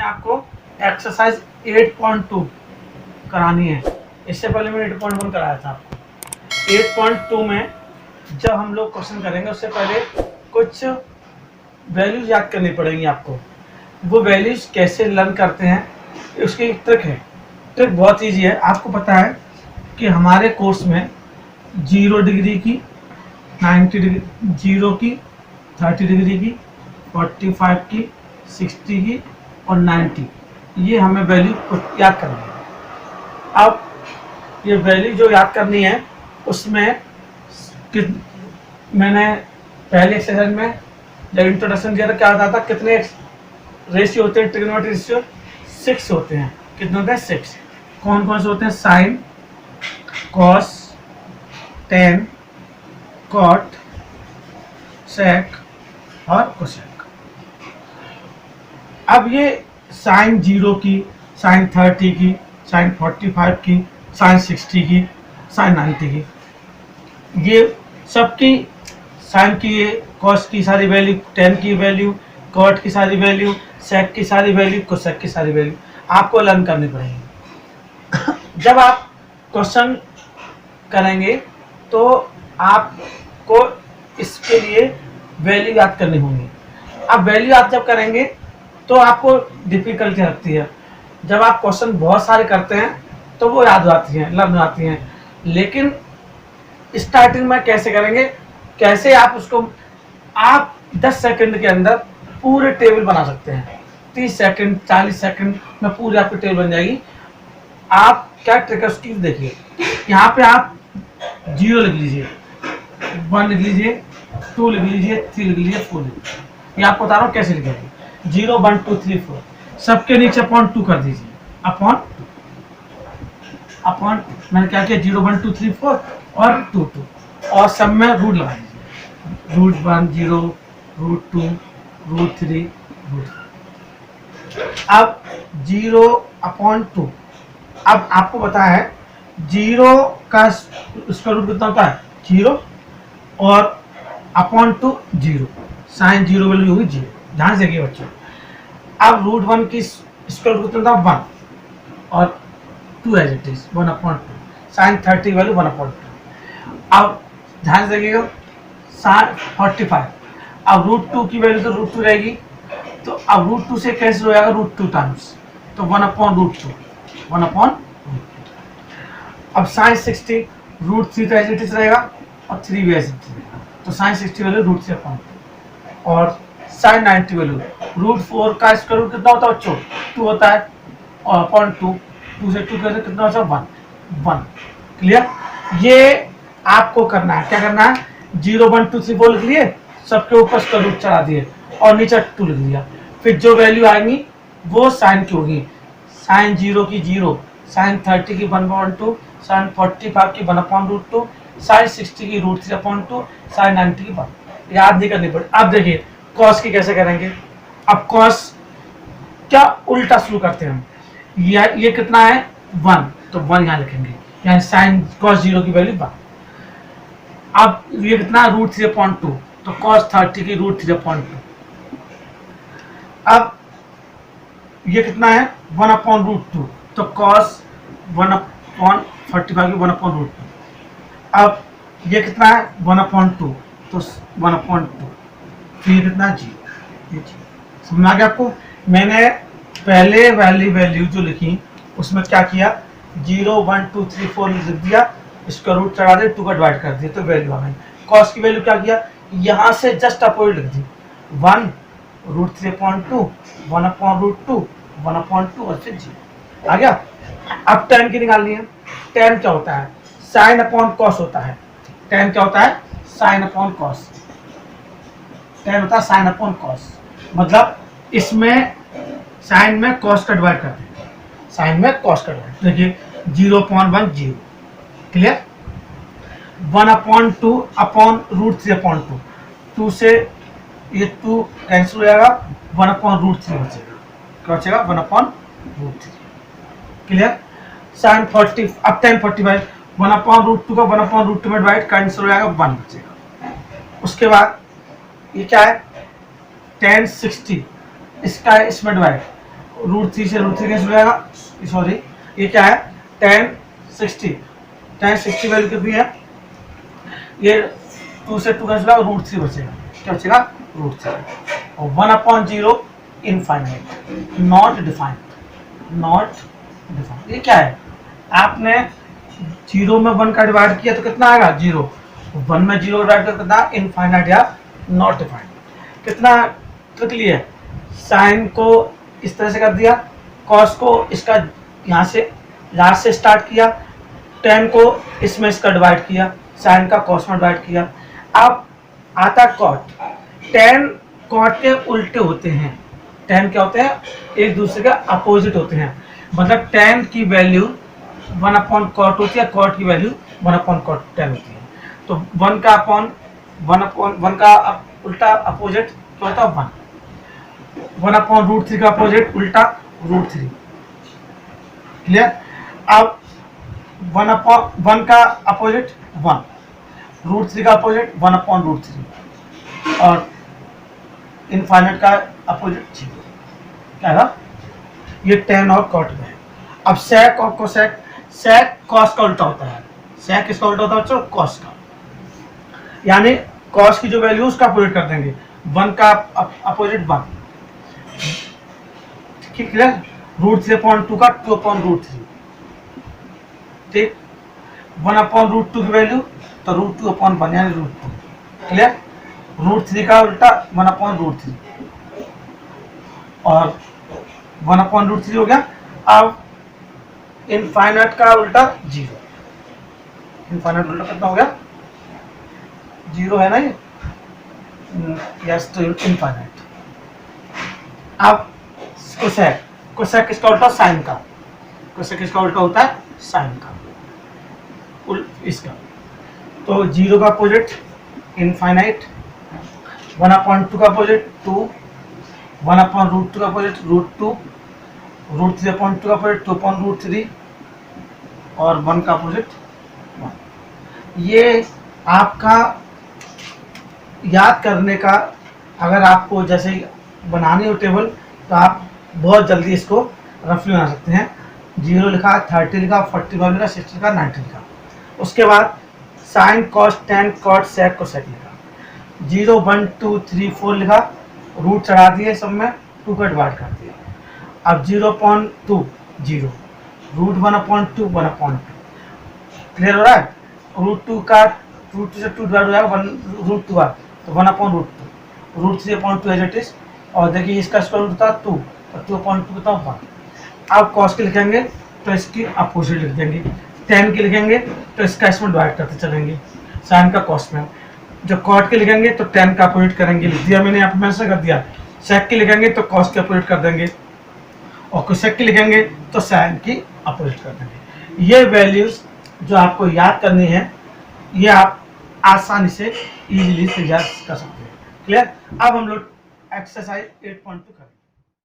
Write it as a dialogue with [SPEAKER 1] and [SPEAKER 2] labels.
[SPEAKER 1] आपको एक्सरसाइज 8.2 करानी है। इससे पहले मैंने 8.1 कराया था आपको। 8.2 में जब हम लोग क्वेश्चन करेंगे उससे पहले कुछ वैल्यूज याद करनी पड़ेंगी आपको। वो वैल्यूज कैसे लर्न करते हैं उसकी एक ट्रिक है। ट्रिक बहुत ईजी है। आपको पता है कि हमारे कोर्स में 0 डिग्री की, 90 डिग्री, 0 की, 30 डिग्री की, 45 की, 60 की और 90, ये हमें वैल्यू याद करनी है। अब ये वैल्यू जो याद करनी है उसमें मैंने पहले एक्सरसाइज में जब इंट्रोडक्शन दिया था क्या होता था, कितने रेशियो होते हैं ट्रिग्नोमेट्री रेशियो? 6 होते हैं। कितने होते हैं? 6। कौन कौन से होते हैं? साइन, कॉस, टेन, कॉट, सेक और कोसेक। अब ये साइन 0 की, साइन 30 की, साइन 45 की, साइन 60 की, साइन 90 की, ये सबकी साइन की, कॉस की सारी वैल्यू, टेन की वैल्यू, कॉट की सारी वैल्यू, सेक की सारी वैल्यू, कोसेक की सारी वैल्यू आपको लर्न करनी पड़ेगी। जब आप क्वेश्चन करेंगे तो आपको इसके लिए वैल्यू याद करनी होंगी। अब वैल्यू याद जब करेंगे तो आपको डिफिकल्टी लगती है। जब आप क्वेश्चन बहुत सारे करते हैं तो वो याद आती हैं, लर्न आती हैं। लेकिन स्टार्टिंग में कैसे करेंगे, कैसे आप उसको आप 10 सेकंड के अंदर पूरे टेबल बना सकते हैं। 30 सेकंड, 40 सेकंड में पूरी आपकी टेबल बन जाएगी। आप क्या ट्रिक है उसकी देखिए। यहाँ पे आप 0 लिख लीजिए, 1 लिख लीजिए, 2 लिख लीजिए, 3 लिख लीजिए, 4 लिख लीजिए। ये आपको बता रहा हूँ कैसे लिखेंगे। 0, 1, 2, 3, 4 सबके नीचे अपॉन 2 कर दीजिए। अपॉन मैंने क्या किया, 0, 1, 2, 3, 4 और 2, 2 और सब में रूट लगा दीजिए। Root 1 0, root 2, root 3, root 4। अब 0/2। अब आपको पता है 0 का स्क्वायर रूट कितना होता है? 0 और अपॉन 2 0, साइन 0 वैल्यू होगी 0। ध्यान से देखिए बच्चों। अब रूट 1 की स्क्वायर रूट कितना था? 1 और 2 as it is 1/2, sine 30 value 1/2। अब ध्यान से देखिएगा, साइन 45। अब रूट 2 की वैल्यू तो रूट 2 रहेगी, तो अब रूट 2 से कैंसिल हो जाएगा रूट 2 टाइम्स, तो 1/√2, 1/√2। अब साइन 60, रूट 3 तो एज इट इज रहेगा और 3 भी एज इट इज रहेगा, तो साइन 60 वैल्यू रूट 3/2। और साइन 90 वैल्यू रूट 4 का स्क्वायर रूट कितना होता है बच्चों? 2 होता है, और अपॉन 2, 2 से 2 कैसे कितना होता है? 1। क्लियर? ये आपको करना है। क्या करना है? 0, 1, 2, 3, 4 लिख लिए, सबके ऊपर स्क्वायर रूट चढ़ा दिए और नीचे 2 लिख दिया। फिर जो वैल्यू आएंगी वो साइन की होगी। साइन 0 की 0, साइन 30 की 1/2, साइन 45 की 1/√2, साइन 60 की रूट 3/2, साइन 90 की 1। याद नहीं करनी पड़े। अब देखिए कॉस की कैसे करेंगे। अब कॉस क्या उल्टा शुरू करते हैं हम। ये कितना है? 1, तो 1 यहाँ लिखेंगे, यानी साइन कॉस 0 की वैल्यू 1। अब ये कितना? रूट 3/2, तो कॉस 30 की रूट 3/2। अब ये कितना है? 1/√2, तो कॉस 1/45 की 1/√2। अब ये कितना है? 1/2, तो 1/2। फिर कितना? 0। समझ आ गया आपको? मैंने पहले वाली वैल्यू जो लिखी उसमें क्या किया, 0, 1, 2, 3, 4 लिख दिया, इसका रूट चढ़ा दे, 2 का डिवाइड कर दिया, तो वैल्यू आ गई। कॉस की वैल्यू क्या किया, यहाँ से जस्ट अपोजिट लिख दी, 1√3/2, 1/√2, 1/2 और फिर 0 आ गया। अब टेन की निकालनी है। टेन क्या होता है? साइन अपॉन कॉस होता है। टेन क्या होता है? Sine upon cos. टेन होता है साइन अपॉन कॉस, मतलब इसमें साइन में कॉस का डिवाइड करते हैं, साइन में कॉस का डिवाइड। देखिए 0/1 0। क्लियर? 1/2 अपॉन रूट 3/2, 2 से ये 2 कैंसिल हो जाएगा, 1/√3 बचेगा। क्या बचेगा? 1/√3। क्लियर? साइन 40, अब टेन 45, 1/√2 का 1/√2 में डिवाइड, कैंसिल हो जाएगा, 1 बचेगा। उसके बाद ये क्या है? टेन 60, इसका इसमें डिवाइड, √3 से √3 कैंसिल हो जाएगा, सॉरी ये क्या है tan 60 वैल्यू कितनी है, ये 2 से 2 कैंसिल होगा, √3 बचेगा, क्या बचेगा √3 और 1/0 इनफाइनाइट नॉट डिफाइंड। ये क्या है, आपने 0 में 1 का डिवाइड किया तो कितना आएगा 0, 1 में 0 डिवाइड कर कितना इनफाइनाइट या नॉट डिफाइंड। कितना ट्रिक लिया, साइन को इस तरह से कर दिया, कॉस को इसका यहाँ से लास्ट से स्टार्ट किया, टेन को इसमें इसका डिवाइड किया, साइन का कॉस में डिवाइड किया। अब आता कॉट, टेन कॉट के उल्टे होते हैं, टेन क्या होते हैं एक दूसरे के अपोजिट होते हैं, मतलब टेन की वैल्यू 1/cot होती है, कॉट की वैल्यू 1/cot 10 होती है। तो 1 का अपॉन 1 का उल्टा अपोजिट क्या होता है 1/√3 का अपोजिट उल्टा √3, क्लियर। अब 1 का अपोजिट 1, √3 का अपोजिट 1/√3 और इनफाइनाइट का अपोजिट 0, क्या है ये टेन और कॉट में है। अब सेक और कोसेक, सेक कॉस का उल्टा होता है, सेक किसका उल्टा होता है बच्चों कॉस का, यानी कॉस की जो वैल्यू उसका अपोजिट कर देंगे, 1 का अपोजिट 1, ठीक है, √3/2 का 2/√3, ठीक, 1/√2 की वैल्यू तो √2/1 यानी √2, क्लियर। √3 का उल्टा 1/√3 और 1/√3 हो गया। अब इनफाइनाइट का उल्टा 0, इनफाइनाइट उल्टा कितना हो गया 0 है ना ये, यस, तो इनफाइनाइट। अब कोसेक, कोसेक किसका उल्टा साइन का, कोसेक किसका उल्टा होता है साइन का, इसका, तो 0 का अपोजिट इनफाइनाइट, 1/2 का अपोजिट 2, 1/√2 का अपोजिट √2, √3/2 का अपोजिट 2/√3 और 1 का अपोजिट 1। ये आपका याद करने का, अगर आपको जैसे बनानी हो टेबल तो आप बहुत जल्दी इसको रफली बना सकते हैं। 0 लिखा, 30 लिखा, 45 लिखा, 60 लिखा, 90 लिखा, उसके बाद sine cos tan cot sec cosec लिखा, 0 1 2 3 4 लिखा, रूट चढ़ा दिए सब में, 2 का डिवाइड कर दिया। अब 0/2 0, √1/2 1/2, क्लियर हो रहा है। √2 का √2 से 2 डिवाइड हो जाएगा, √2 आ तो 1/√2, √3/2 एज इट इज, और देखिए इसका स्क्वायर रूट था 2 और 2/2 था 1। अब कॉस के लिखेंगे तो इसकी अपोजिट लिख देंगे, टेन के लिखेंगे तो इसका इसमें डिवाइड करते चलेंगे, साइन का कॉस में। जो कॉट के लिखेंगे तो टेन का अपोजिट करेंगे, लिख दिया मैंने, आप मैंने कर दिया। सेक के लिखेंगे तो कॉस के अपोजिट कर देंगे, और कोसेक की लिखेंगे तो साइन की अपोजिट कर देंगे। ये वैल्यूज जो आपको याद करनी है, ये आप आसानी से इजीली तैयार कर सकते हैं, क्लियर। अब हम लोग एक्सरसाइज 8.2 करें।